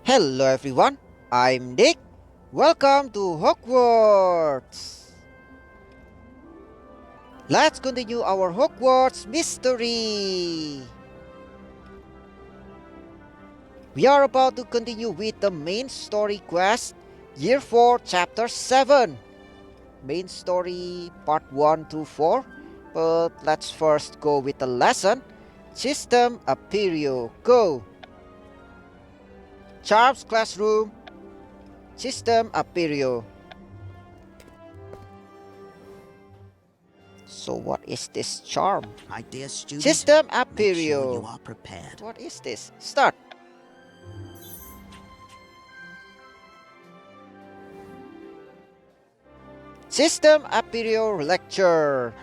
Hello everyone, I'm Nick. Welcome to Hogwarts. Let's continue our Hogwarts mystery. We are about to continue with the main story quest, Year 4, Chapter 7. Main story part 1 to 4. But let's first go with the lesson. System Aperio. Go! Charms Classroom. System Aperio. So what is this charm? My dear student, System make sure Aperio. you are prepared. What is this? Start. System Aperio Lecture.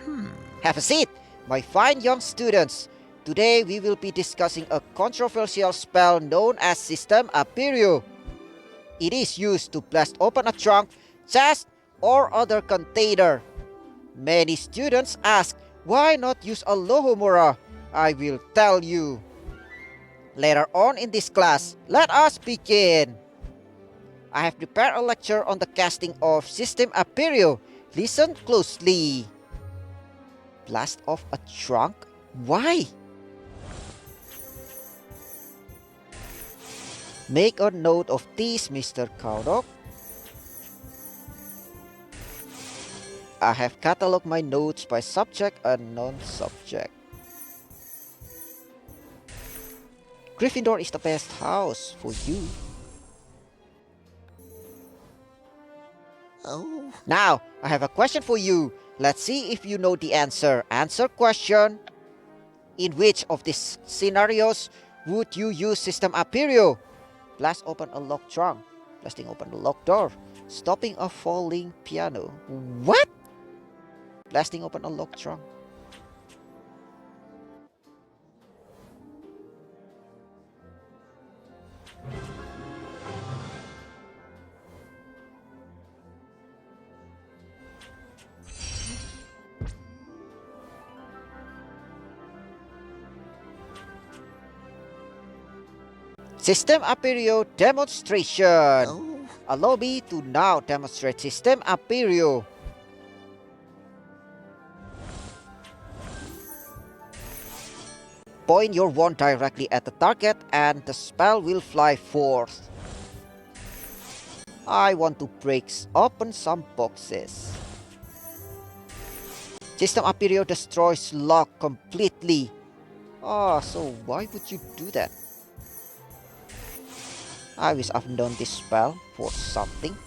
Have a seat, my fine young students. Today we will be discussing a controversial spell known as System Aperio. It is used to blast open a trunk, chest, or other container. Many students ask, why not use a Lohomora? I will tell you. Later on in this class, let us begin. I have prepared a lecture on the casting of System Aperio. Listen closely. Blast off a trunk? Why? Make a note of this, Mr. Cowdog. I have cataloged my notes by subject and non-subject. Gryffindor is the best house for you. Oh, Now, I have a question for you. Let's see if you know the answer. Answer question. In which of these scenarios would you use System Aperio? Blast open a locked trunk. Blasting open a locked door. Stopping a falling piano. What? Blasting open a locked trunk. System Aperio demonstration. oh, Allow me to now demonstrate System Aperio. Point your wand directly at the target and the spell will fly forth. I want to break open some boxes. System Aperio destroys lock completely. So why would you do that? I wish I've done this spell for something.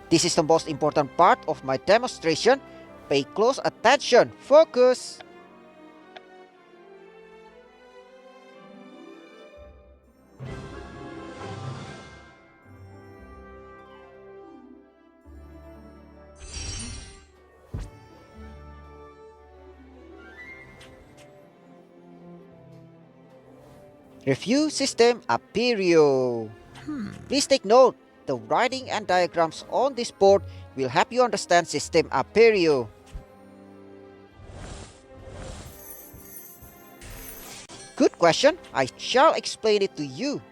This is the most important part of my demonstration. Pay close attention. Focus. Review System Aperio. Please take note, the writing and diagrams on this board will help you understand System Aperio. Good question, I shall explain it to you.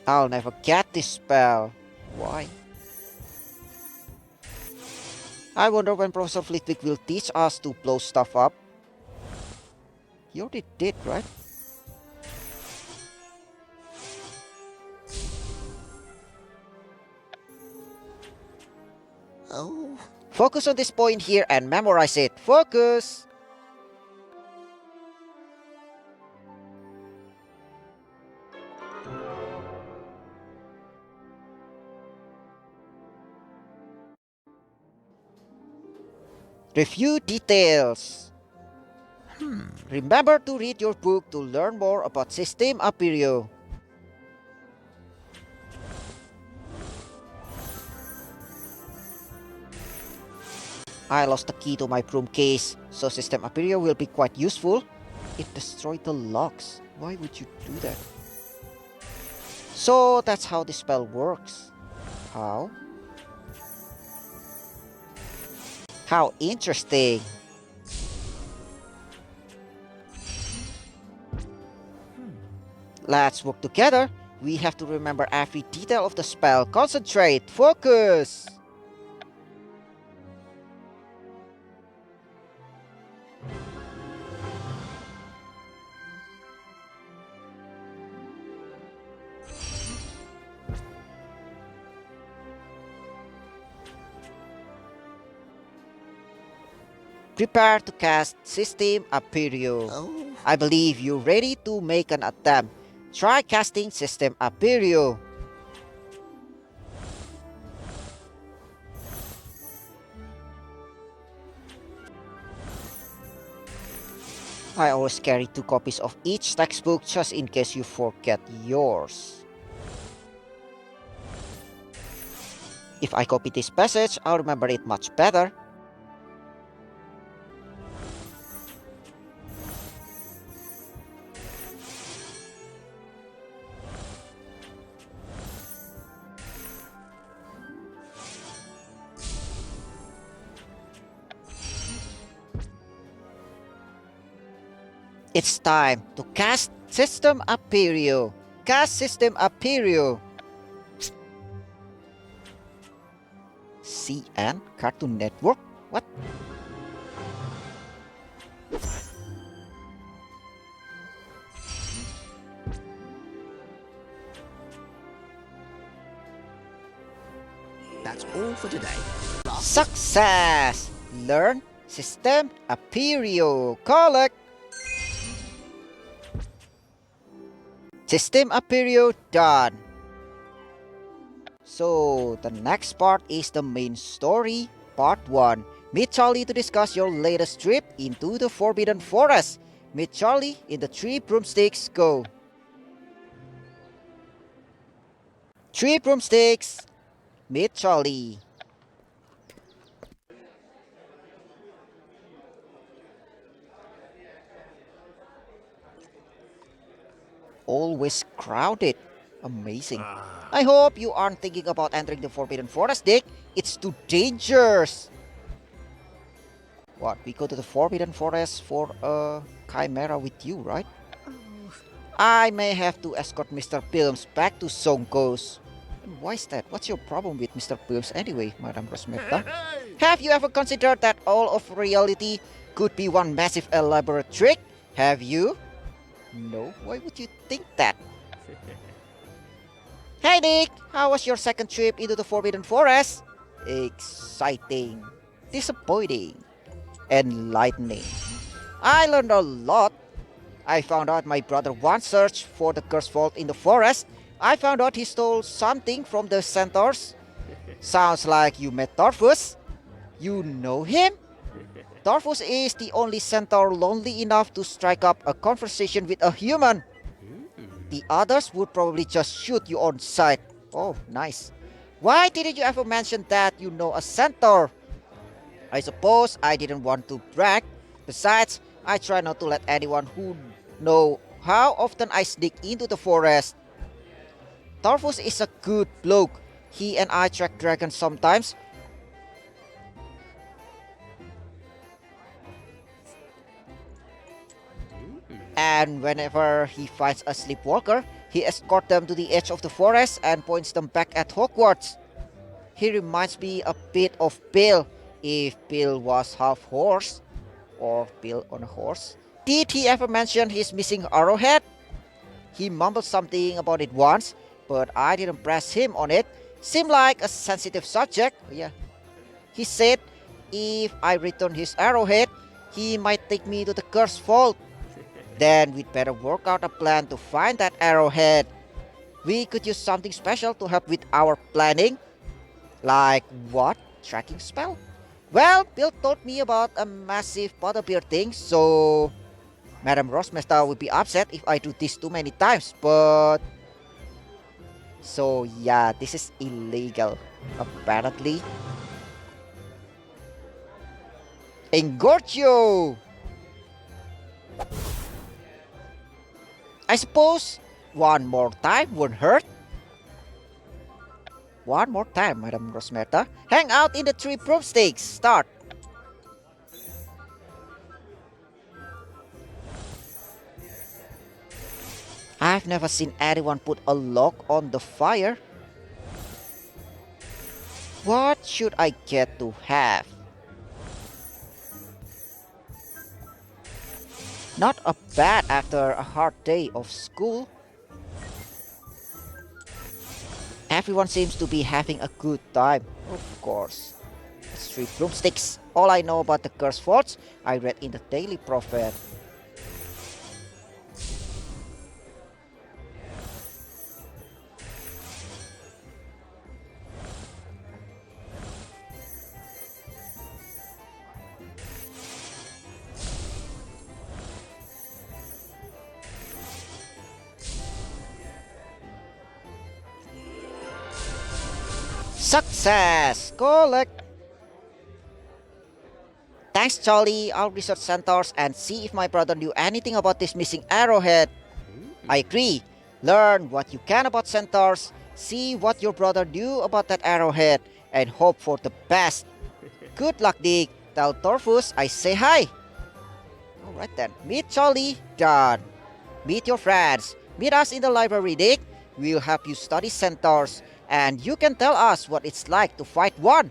I'll never get this spell. Why? I wonder when Professor Flitwick will teach us to blow stuff up. He already did, right? oh. Focus on this point here and memorize it. Focus! Review details. Remember to read your book to learn more about System Aperio. I lost the key to my broom case, so System Aperio will be quite useful. It destroyed the locks. Why would you do that? So that's how this spell works. How? How interesting. Let's work together. We have to remember every detail of the spell. Concentrate. Focus. Prepare to cast System Aperio. Oh, I believe you're ready to make an attempt. Try casting System Aperio. I always carry 2 copies of each textbook just in case you forget yours. If I copy this passage, I'll remember it much better. It's time to cast System Aperio. Cast System Aperio. CN? Cartoon Network? What? that's all for today. Success! Learn System Aperio. Collect. System Aperio done. So, the next part is the main story, part 1. Meet Charlie to discuss your latest trip into the Forbidden Forest. Meet Charlie in the 3 broomsticks. Go. 3 broomsticks. Meet Charlie. Always crowded. Amazing. I hope you aren't thinking about entering the Forbidden Forest, Dick. It's too dangerous. What? We go to the Forbidden Forest for a chimera with you, right? I may have to escort Mr. Pilms back to Sonkos. And why is that? What's your problem with Mr. Pilms anyway, Madame Rosmeta? Have you ever considered that all of reality could be one massive elaborate trick? Have you? No, why would you think that? Hey Nick, how was your second trip into the Forbidden Forest? Exciting, disappointing, enlightening. I learned a lot. I found out my brother once searched for the cursed vault in the forest. I found out he stole something from the centaurs. Sounds like you met Torfus. You know him? Torfus is the only centaur lonely enough to strike up a conversation with a human. The others would probably just shoot you on sight. Oh, nice. Why didn't you ever mention that you know a centaur? I suppose I didn't want to brag. Besides, I try not to let anyone who know how often I sneak into the forest. Torfus is a good bloke. He and I track dragons sometimes. And whenever he finds a sleepwalker, he escorts them to the edge of the forest and points them back at Hogwarts. He reminds me a bit of Bill, if Bill was half horse, or Bill on a horse. Did he ever mention his missing arrowhead? He mumbled something about it once, but I didn't press him on it. Seemed like a sensitive subject. Yeah. He said if I return his arrowhead, he might take me to the cursed vault. Then we'd better work out a plan to find that arrowhead. We could use something special to help with our planning. Like what? Tracking spell? Well, Bill told me about a massive butterbeer thing, so Madame Rosmesta would be upset if I do this too many times, but... So yeah, this is illegal, apparently. Engorgio! I suppose one more time won't hurt. One more time, Madame Rosmeta. Hang out in the 3 broomsticks. Start. I've never seen anyone put a log on the fire. What should I get to have? Not a bad after a hard day of school. Everyone seems to be having a good time. Of course. It's 3 broomsticks. All I know about the curse forts I read in the Daily Prophet. Success! Collect! Thanks, Charlie. I'll research centaurs and see if my brother knew anything about this missing arrowhead. I agree. Learn what you can about centaurs, see what your brother knew about that arrowhead, and hope for the best. Good luck, Dick. Tell Torfus I say hi. Alright then. Meet Charlie. Done. Meet your friends. Meet us in the library, Dick. We'll help you study centaurs, and you can tell us what it's like to fight one.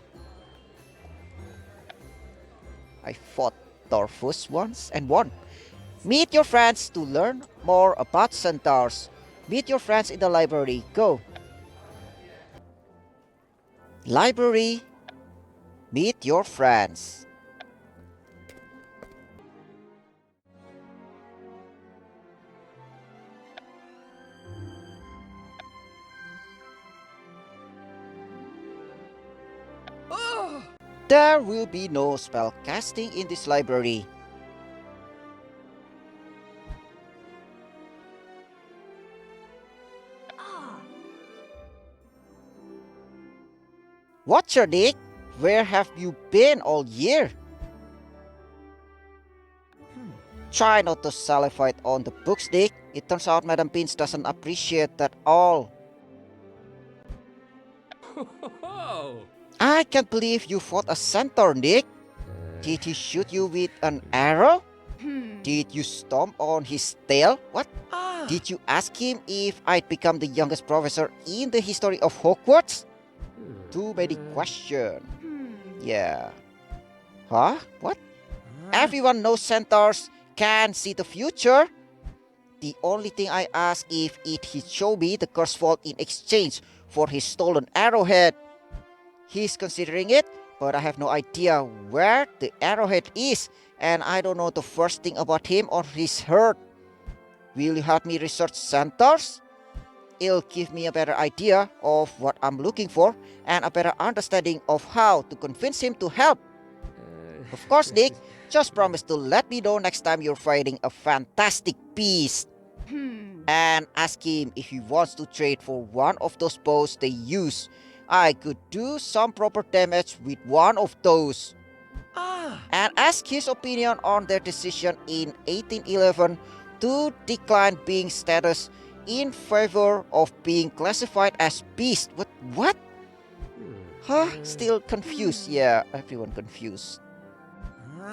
I fought Torfus once and won. Meet your friends to learn more about centaurs. Meet your friends in the library. Go. Library. Meet your friends. There will be no spell casting in this library. Watcher Dick, where have you been all year? Try not to salivate on the books, Dick. It turns out Madam Beans doesn't appreciate that all. I can't believe you fought a centaur, Nick. Did he shoot you with an arrow? Did you stomp on his tail? What? Did you ask him if I'd become the youngest professor in the history of Hogwarts? Too many questions. Yeah. Huh? What? Everyone knows centaurs can see the future. The only thing I ask if he'd show me the curse vault in exchange for his stolen arrowhead. He's considering it, but I have no idea where the arrowhead is, and I don't know the first thing about him or his herd. Will you help me research centaurs? It'll give me a better idea of what I'm looking for and a better understanding of how to convince him to help. Of course, Nick. Just promise to let me know next time you're fighting a fantastic beast. And ask him if he wants to trade for one of those bows they use. I could do some proper damage with one of those. And ask his opinion on their decision in 1811 to decline being status in favor of being classified as beast. What? Huh? Still confused. Yeah, everyone confused.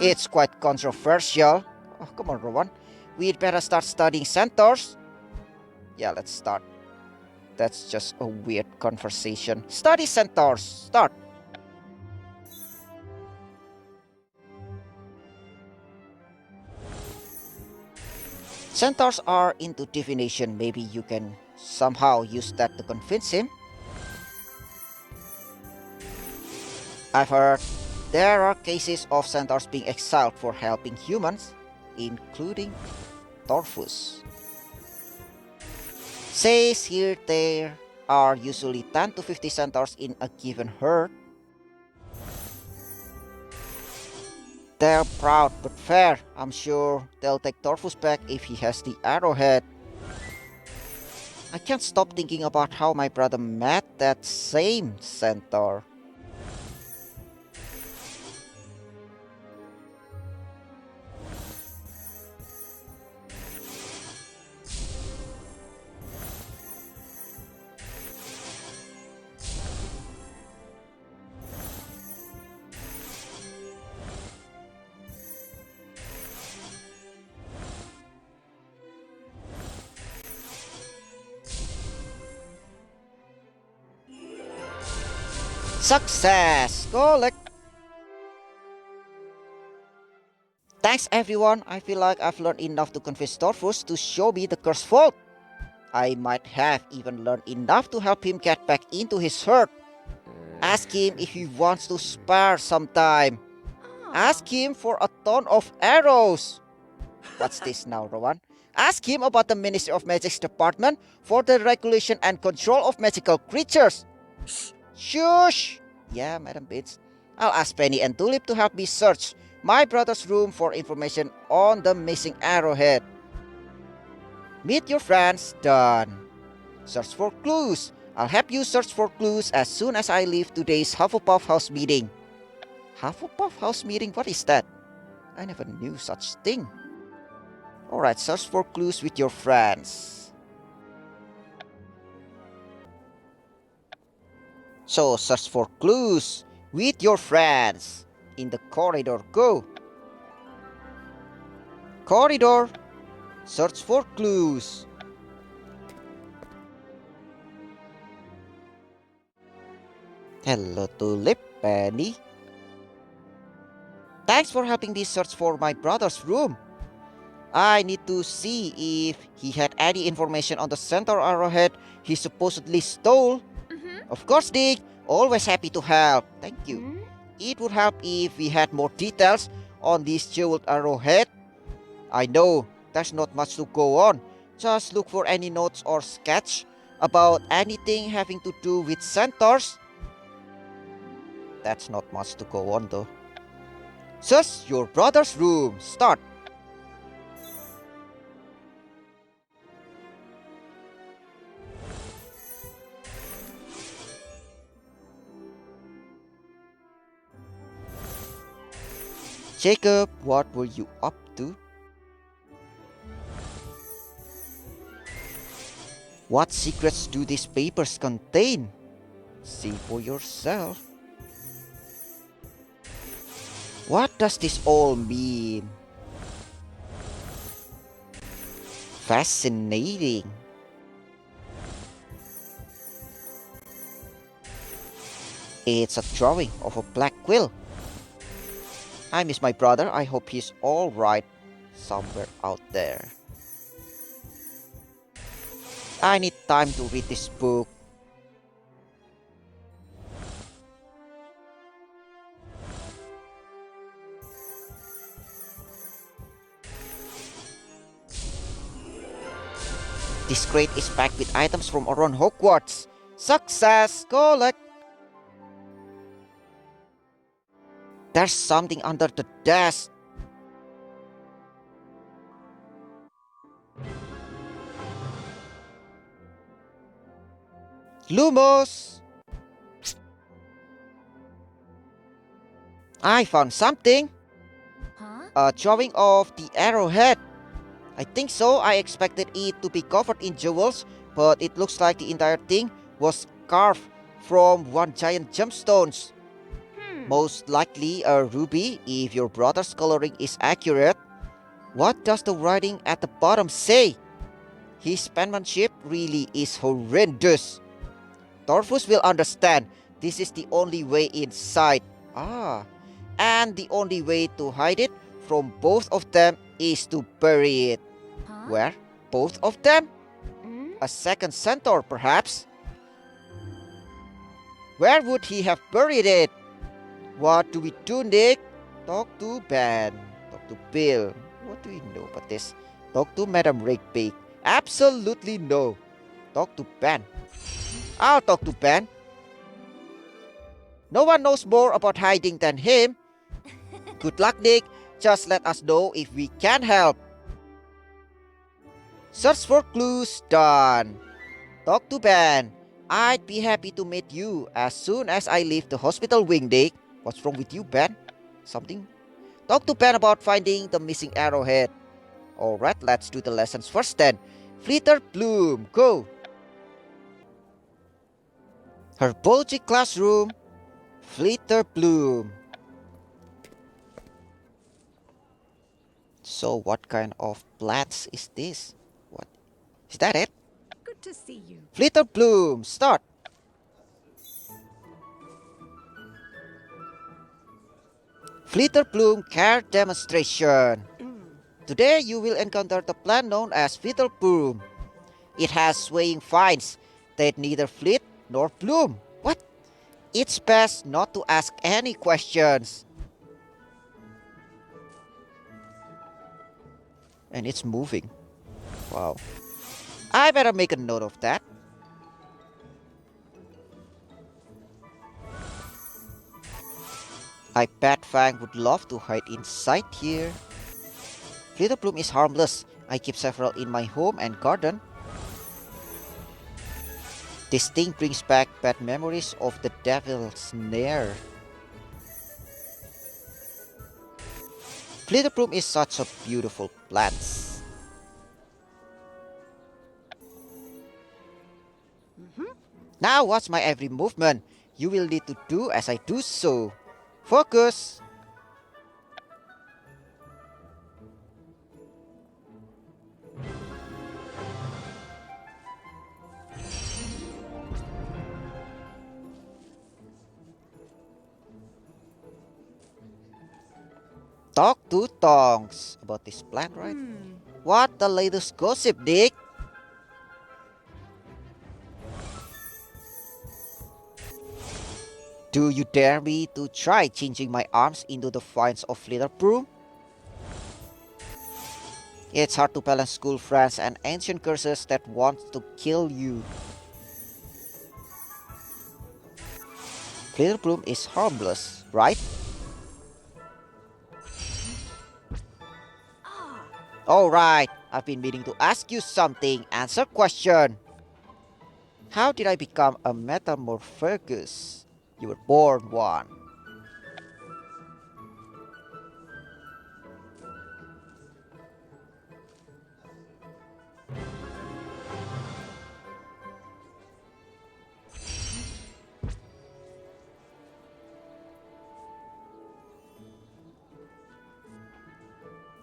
It's quite controversial. Oh, come on, Rowan. We'd better start studying centaurs. Yeah, let's start. That's just a weird conversation. Study centaurs. Start. Centaurs are into divination. Maybe you can somehow use that to convince him. I've heard there are cases of centaurs being exiled for helping humans, including Torfus. Says here there are usually 10 to 50 centaurs in a given herd. They're proud but fair. I'm sure they'll take Torfus back if he has the arrowhead. I can't stop thinking about how my brother met that same centaur. Success! Collect! Thanks everyone, I feel like I've learned enough to convince Torfus to show me the curse vault. I might have even learned enough to help him get back into his herd. Ask him if he wants to spare some time. Ask him for a ton of arrows. What's this now, Rowan? Ask him about the Ministry of Magic's department for the regulation and control of magical creatures. Shush! Yeah, Madam Bates. I'll ask Penny and Tulip to help me search my brother's room for information on the missing arrowhead. Meet your friends, done. Search for clues. I'll help you search for clues as soon as I leave today's Hufflepuff House meeting. Hufflepuff House meeting? What is that? I never knew such thing. Alright, search for clues with your friends. So, search for clues with your friends. In the corridor, go. Corridor. Search for clues. Hello, Tulip, Penny. Thanks for helping me search for my brother's room. I need to see if he had any information on the centaur arrowhead he supposedly stole. Of course, Dick. Always happy to help. Thank you. It would help if we had more details on this jeweled arrowhead. I know there's not much to go on. Just look for any notes or sketch about anything having to do with centaurs. That's not much to go on though. Search your brother's room. Start. Jacob, what were you up to? What secrets do these papers contain? See for yourself. What does this all mean? Fascinating. It's a drawing of a black quill. I miss my brother. I hope he's alright somewhere out there. I need time to read this book. This crate is packed with items from around Hogwarts. Success! Collect! There's something under the desk. Lumos! I found something. A drawing of the arrowhead. I think so. I expected it to be covered in jewels, but it looks like the entire thing was carved from one giant gemstones. Most likely a ruby if your brother's coloring is accurate. What does the writing at the bottom say? His penmanship really is horrendous. Torfus will understand. This is the only way inside. And the only way to hide it from both of them is to bury it. Where? Both of them? A second centaur, perhaps? Where would he have buried it? What do we do, Nick? Talk to Ben. Talk to Bill. What do we know about this? Talk to Madame Rigby. Absolutely no. Talk to Ben. I'll talk to Ben. No one knows more about hiding than him. Good luck, Nick. Just let us know if we can help. Search for clues done. Talk to Ben. I'd be happy to meet you as soon as I leave the hospital wing, Dick. What's wrong with you, Ben? Something? Talk to Ben about finding the missing arrowhead. Alright, let's do the lessons first then. Flitter Bloom, go! Herbology classroom. Flitter Bloom. So what kind of plants is this? What? Is that it? Good to see you. Flitter Bloom, start! Plume Care Demonstration. Today you will encounter the plant known as Plume. It has swaying vines that neither flit nor bloom. What? It's best not to ask any questions. And it's moving. Wow. I better make a note of that. I bet Fang would love to hide inside here. Bloom is harmless. I keep several in my home and garden. This thing brings back bad memories of the devil's snare. Bloom is such a beautiful plant. Now watch my every movement. You will need to do as I do so. Focus! Talk to Tongs about this plant, right? What the latest gossip, Dick? Do you dare me to try changing my arms into the vines of Broom? It's hard to balance school friends and ancient curses that want to kill you. Bloom is harmless, right? Alright, I've been meaning to ask you something. Answer question. How did I become a metamorphagus? You were born one.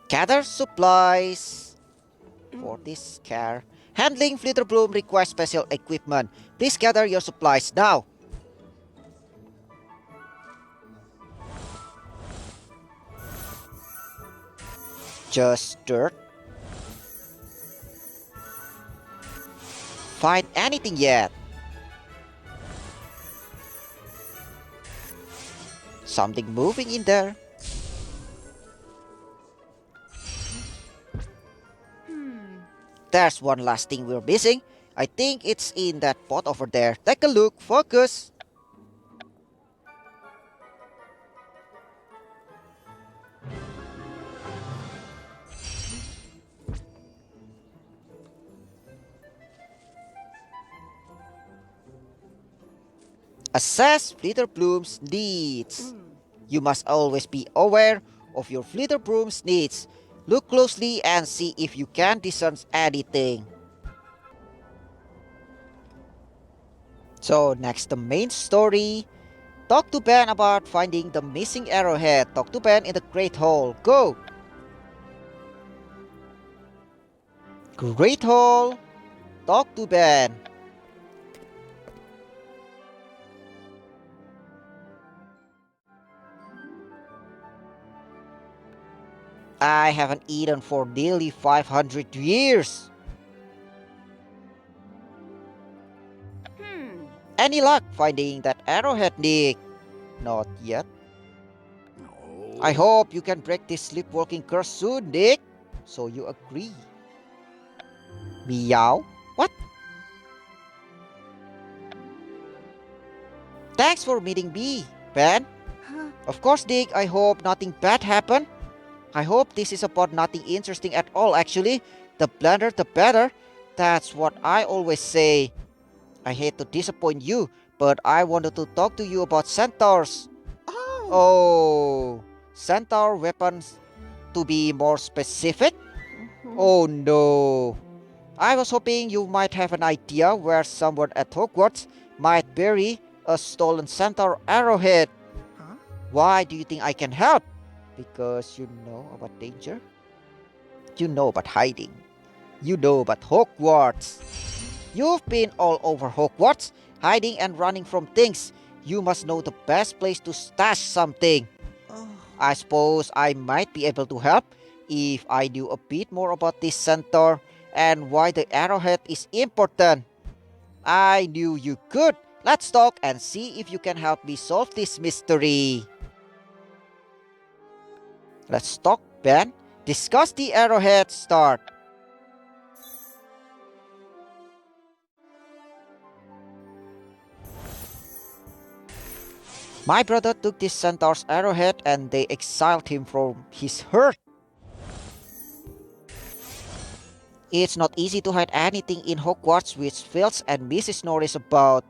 Gather supplies for this care. Handling Bloom requires special equipment. Please gather your supplies now. Just dirt. Find anything yet? Something moving in there. There's one last thing we're missing. I think it's in that pot over there. Take a look. Focus. Assess Bloom's needs. You must always be aware of your Bloom's needs. Look closely and see if you can discern anything. So next, the main story. Talk to Ben about finding the missing arrowhead. Talk to Ben in the Great Hall. Go! Great Hall. Talk to Ben. I haven't eaten for nearly 500 years. Any luck finding that arrowhead, Nick? Not yet. No. I hope you can break this sleepwalking curse soon, Nick. So you agree. Meow? What? Thanks for meeting me, Ben. Of course, Dick, I hope nothing bad happened. I hope this is about nothing interesting at all, actually. The blander, the better. That's what I always say. I hate to disappoint you, but I wanted to talk to you about centaurs. Oh, centaur weapons, to be more specific? Oh no. I was hoping you might have an idea where someone at Hogwarts might bury a stolen centaur arrowhead. Huh? Why do you think I can help? Because you know about danger? You know about hiding. You know about Hogwarts. You've been all over Hogwarts, hiding and running from things. You must know the best place to stash something. Oh. I suppose I might be able to help if I knew a bit more about this centaur and why the arrowhead is important. I knew you could. Let's talk and see if you can help me solve this mystery. Let's talk, Ben. Discuss the arrowhead. Start. My brother took this centaur's arrowhead and they exiled him from his herd. It's not easy to hide anything in Hogwarts which Fields and Mrs. Norris about.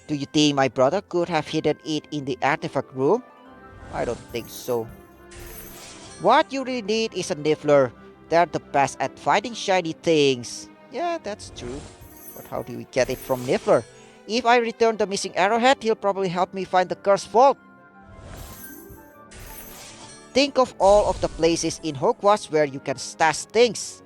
Do you think my brother could have hidden it in the artifact room? I don't think so. What you really need is a Niffler. They're the best at finding shiny things. Yeah, that's true. But how do we get it from Niffler? If I return the missing arrowhead, he'll probably help me find the cursed vault. Think of all of the places in Hogwarts where you can stash things.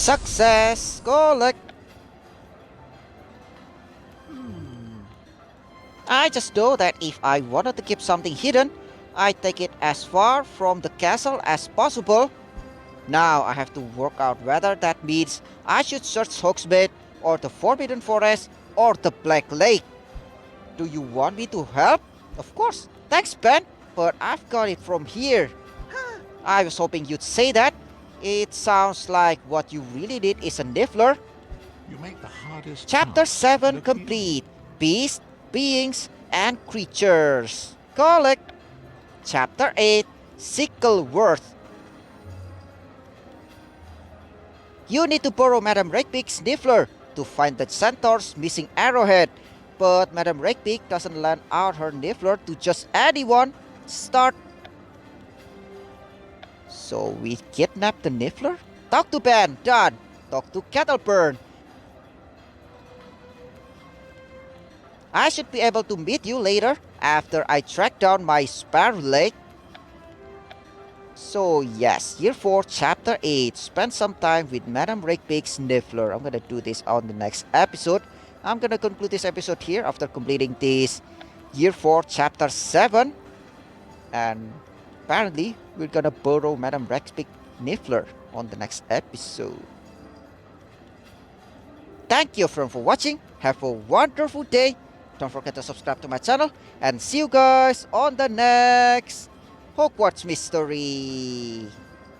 Success! Collect! I just know that if I wanted to keep something hidden, I take it as far from the castle as possible. Now I have to work out whether that means I should search Hogsmeade or the Forbidden Forest or the Black Lake. Do you want me to help? Of course. Thanks, Ben, but I've got it from here. I was hoping you'd say that. It sounds like what you really need is a Niffler. You make the hardest Chapter task 7 look complete. Beasts, beings, and creatures. Collect. Chapter 8 Sickleworth. You need to borrow Madame Rakepick's Niffler to find the centaur's missing arrowhead. But Madame Rakepick doesn't lend out her Niffler to just anyone. Start. So we kidnapped the Niffler? Talk to Ben, done. Talk to Kettleburn. I should be able to meet you later after I track down my Sparrow Lake. So yes, Year 4, Chapter 8. Spend some time with Madame Rakepick's Niffler. I'm gonna do this on the next episode. I'm gonna conclude this episode here after completing this Year 4, Chapter 7. And apparently, we're gonna borrow Madame Rakepick Niffler on the next episode. Thank you everyone for watching. Have a wonderful day. Don't forget to subscribe to my channel. And see you guys on the next Hogwarts Mystery.